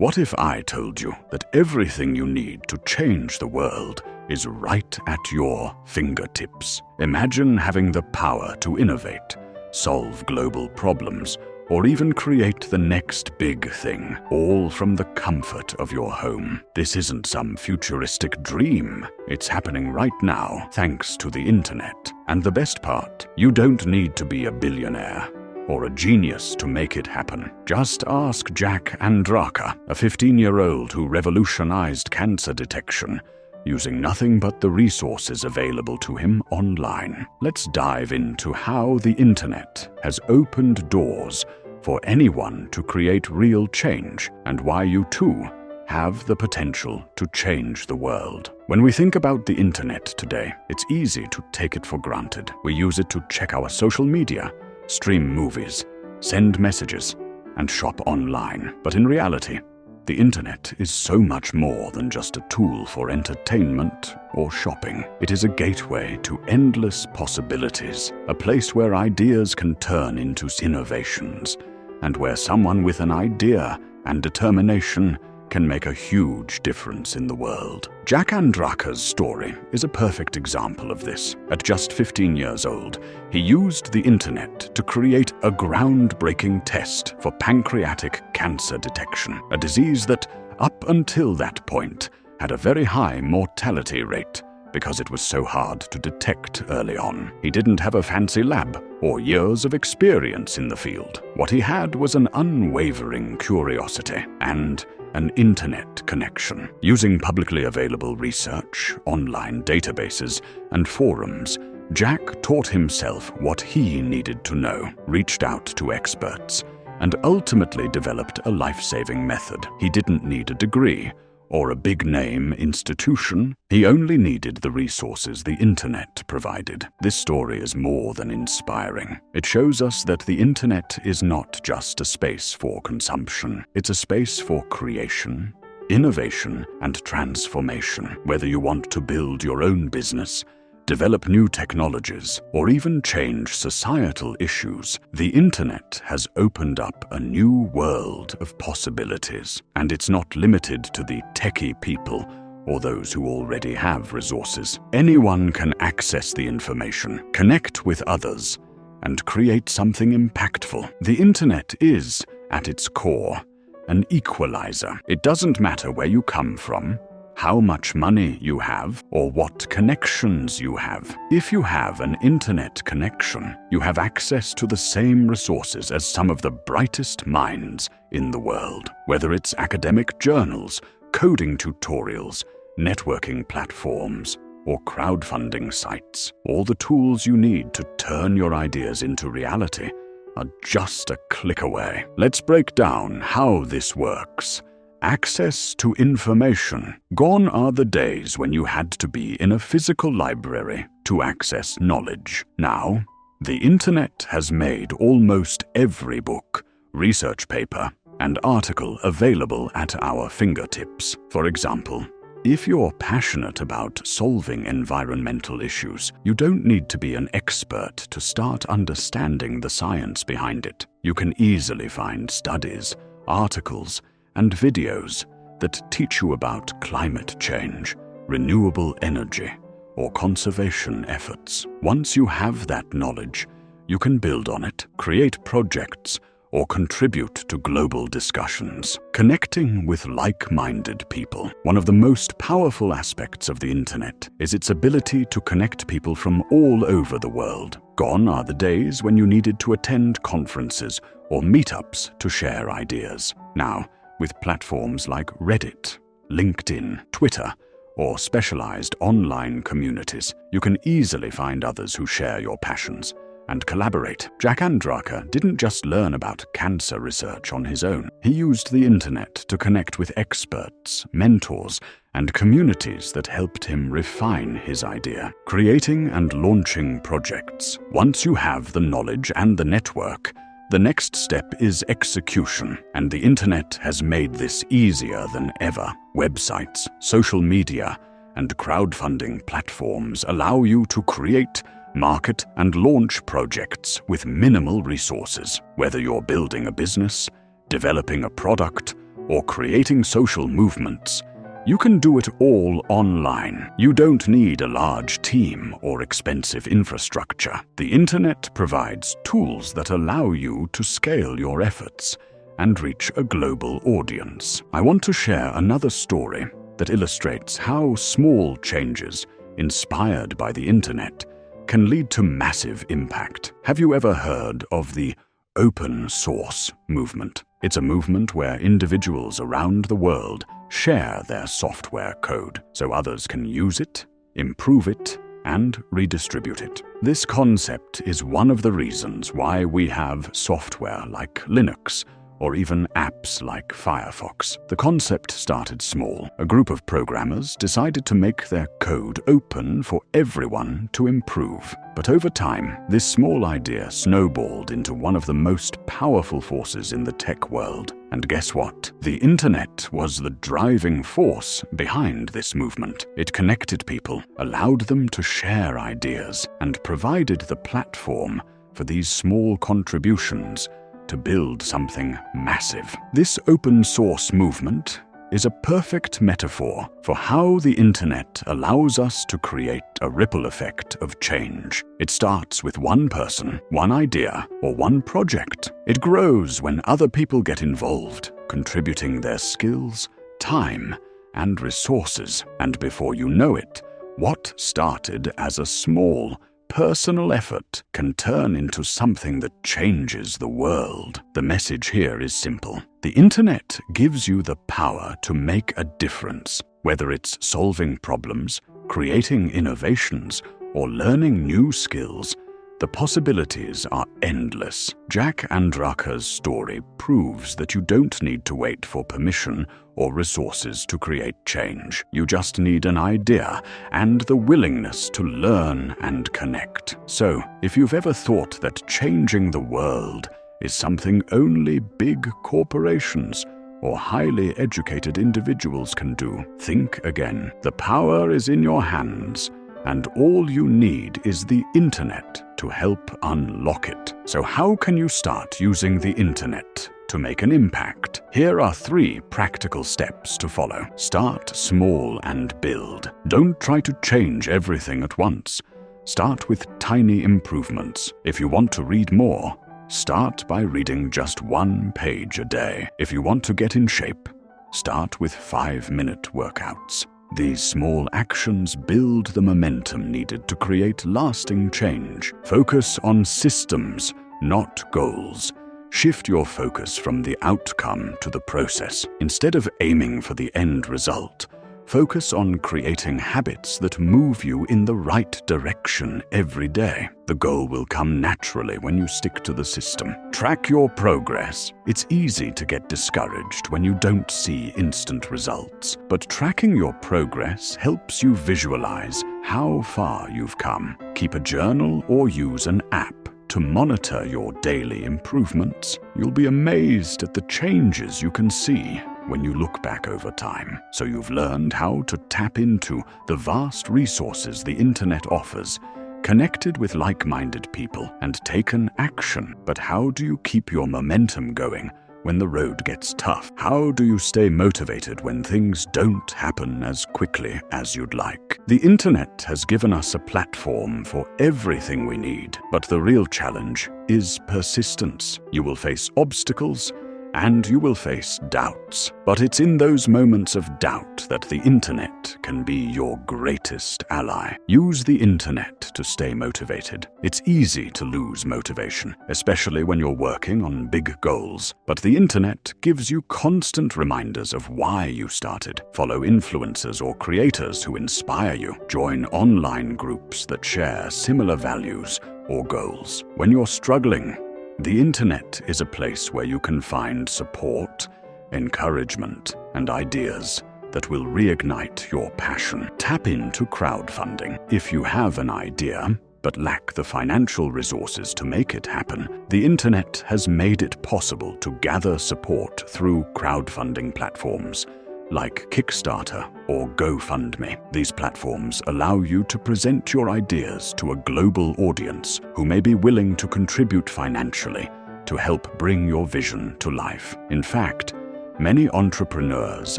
What if I told you that everything you need to change the world is right at your fingertips? Imagine having the power to innovate, solve global problems, or even create the next big thing, all from the comfort of your home. This isn't some futuristic dream. It's happening right now, thanks to the internet. And the best part, you don't need to be a billionaire or a genius to make it happen. Just ask Jack Andraka, a 15-year-old who revolutionized cancer detection, using nothing but the resources available to him online. Let's dive into how the internet has opened doors for anyone to create real change, and why you too have the potential to change the world. When we think about the internet today, it's easy to take it for granted. We use it to check our social media, stream movies, send messages, and shop online. But in reality, the internet is so much more than just a tool for entertainment or shopping. It is a gateway to endless possibilities, a place where ideas can turn into innovations, and where someone with an idea and determination can make a huge difference in the world. Jack Andraka's story is a perfect example of this. At just 15 years old, he used the internet to create a groundbreaking test for pancreatic cancer detection, a disease that, up until that point, had a very high mortality rate because it was so hard to detect early on. He didn't have a fancy lab or years of experience in the field. What he had was an unwavering curiosity and an internet connection. Using publicly available research, online databases, and forums, Jack taught himself what he needed to know, reached out to experts, and ultimately developed a life-saving method. He didn't need a degree or a big-name institution. He only needed the resources the internet provided. This story is more than inspiring. It shows us that the internet is not just a space for consumption. It's a space for creation, innovation, and transformation. Whether you want to build your own business, develop new technologies, or even change societal issues, the internet has opened up a new world of possibilities. And it's not limited to the techie people or those who already have resources. Anyone can access the information, connect with others, and create something impactful. The internet is, at its core, an equalizer. It doesn't matter where you come from, how much money you have, or what connections you have. If you have an internet connection, you have access to the same resources as some of the brightest minds in the world. Whether it's academic journals, coding tutorials, networking platforms, or crowdfunding sites, all the tools you need to turn your ideas into reality are just a click away. Let's break down how this works. Access to information. Gone are the days when you had to be in a physical library to access knowledge. Now, the internet has made almost every book, research paper, and article available at our fingertips. For example, if you're passionate about solving environmental issues, you don't need to be an expert to start understanding the science behind it. You can easily find studies, articles, and videos that teach you about climate change, renewable energy, or conservation efforts. Once you have that knowledge, you can build on it, create projects, or contribute to global discussions, connecting with like-minded people. One of the most powerful aspects of the internet is its ability to connect people from all over the world. Gone are the days when you needed to attend conferences or meetups to share ideas. Now, with platforms like Reddit, LinkedIn, Twitter, or specialized online communities, you can easily find others who share your passions and collaborate. Jack Andraka didn't just learn about cancer research on his own. He used the internet to connect with experts, mentors, and communities that helped him refine his idea, creating and launching projects. Once you have the knowledge and the network, the next step is execution, and the internet has made this easier than ever. Websites, social media, and crowdfunding platforms allow you to create, market, and launch projects with minimal resources. Whether you're building a business, developing a product, or creating social movements, you can do it all online. You don't need a large team or expensive infrastructure. The internet provides tools that allow you to scale your efforts and reach a global audience. I want to share another story that illustrates how small changes inspired by the internet can lead to massive impact. Have you ever heard of the open source movement? It's a movement where individuals around the world share their software code so others can use it, improve it, and redistribute it. This concept is one of the reasons why we have software like Linux or even apps like Firefox. The concept started small. A group of programmers decided to make their code open for everyone to improve. But over time, this small idea snowballed into one of the most powerful forces in the tech world. And guess what? The internet was the driving force behind this movement. It connected people, allowed them to share ideas, and provided the platform for these small contributions to build something massive. This open source movement is a perfect metaphor for how the internet allows us to create a ripple effect of change. It starts with one person, one idea, or one project. It grows when other people get involved, contributing their skills, time, and resources. And before you know it, what started as a small, personal effort can turn into something that changes the world. The message here is simple. The internet gives you the power to make a difference, whether it's solving problems, creating innovations, or learning new skills. The possibilities are endless. Jack Andraka's story proves that you don't need to wait for permission or resources to create change. You just need an idea and the willingness to learn and connect. So, if you've ever thought that changing the world is something only big corporations or highly educated individuals can do, think again. The power is in your hands, and all you need is the internet to help unlock it. So how can you start using the internet to make an impact? Here are 3 practical steps to follow. Start small and build. Don't try to change everything at once. Start with tiny improvements. If you want to read more, start by reading just 1 page a day. If you want to get in shape, start with 5-minute workouts. These small actions build the momentum needed to create lasting change. Focus on systems, not goals. Shift your focus from the outcome to the process. Instead of aiming for the end result, focus on creating habits that move you in the right direction every day. The goal will come naturally when you stick to the system. Track your progress. It's easy to get discouraged when you don't see instant results, but tracking your progress helps you visualize how far you've come. Keep a journal or use an app to monitor your daily improvements. You'll be amazed at the changes you can see when you look back over time. So you've learned how to tap into the vast resources the internet offers, connected with like-minded people, and taken action. But how do you keep your momentum going when the road gets tough? How do you stay motivated when things don't happen as quickly as you'd like? The internet has given us a platform for everything we need, but the real challenge is persistence. You will face obstacles, and you will face doubts. But it's in those moments of doubt that the internet can be your greatest ally. Use the internet to stay motivated. It's easy to lose motivation, especially when you're working on big goals. But the internet gives you constant reminders of why you started. Follow influencers or creators who inspire you. Join online groups that share similar values or goals. When you're struggling, the internet is a place where you can find support, encouragement, and ideas that will reignite your passion. Tap into crowdfunding. If you have an idea but lack the financial resources to make it happen, the internet has made it possible to gather support through crowdfunding platforms like Kickstarter or GoFundMe. These platforms allow you to present your ideas to a global audience who may be willing to contribute financially to help bring your vision to life. In fact, Many entrepreneurs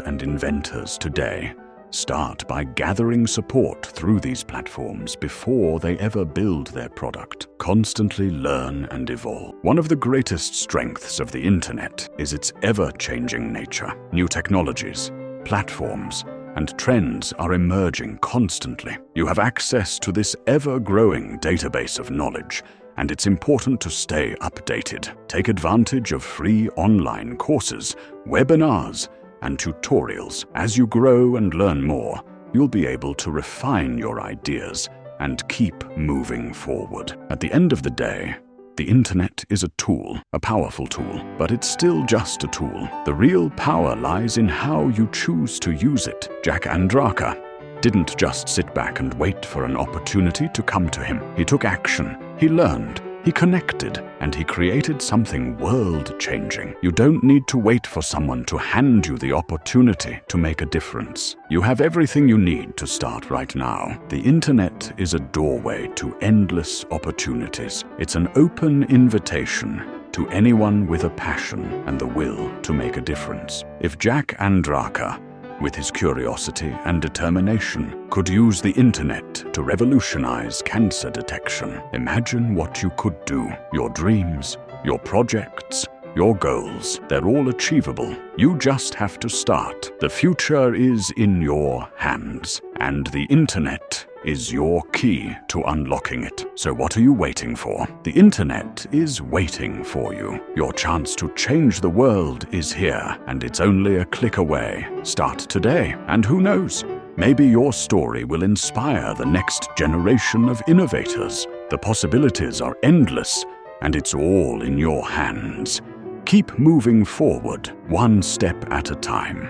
and inventors today start by gathering support through these platforms before they ever build their product. Constantly learn and evolve. One of the greatest strengths of the internet is its ever-changing nature. New technologies, platforms, and trends are emerging constantly. You have access to this ever-growing database of knowledge, and it's important to stay updated. Take advantage of free online courses, webinars, and tutorials. As you grow and learn more, you'll be able to refine your ideas and keep moving forward. At the end of the day, the internet is a tool, a powerful tool, but it's still just a tool. The real power lies in how you choose to use it. Jack Andraka didn't just sit back and wait for an opportunity to come to him. He took action, he learned, he connected, and he created something world-changing. You don't need to wait for someone to hand you the opportunity to make a difference. You have everything you need to start right now. The internet is a doorway to endless opportunities. It's an open invitation to anyone with a passion and the will to make a difference. If Jack Andraka, with his curiosity and determination, could use the internet to revolutionize cancer detection, imagine what you could do. Your dreams, your projects, your goals, they're all achievable. You just have to start. The future is in your hands, and the internet is your key to unlocking it. So what are you waiting for? The internet is waiting for you. Your chance to change the world is here, and it's only a click away. Start today, and who knows? Maybe your story will inspire the next generation of innovators. The possibilities are endless, and it's all in your hands. Keep moving forward, one step at a time.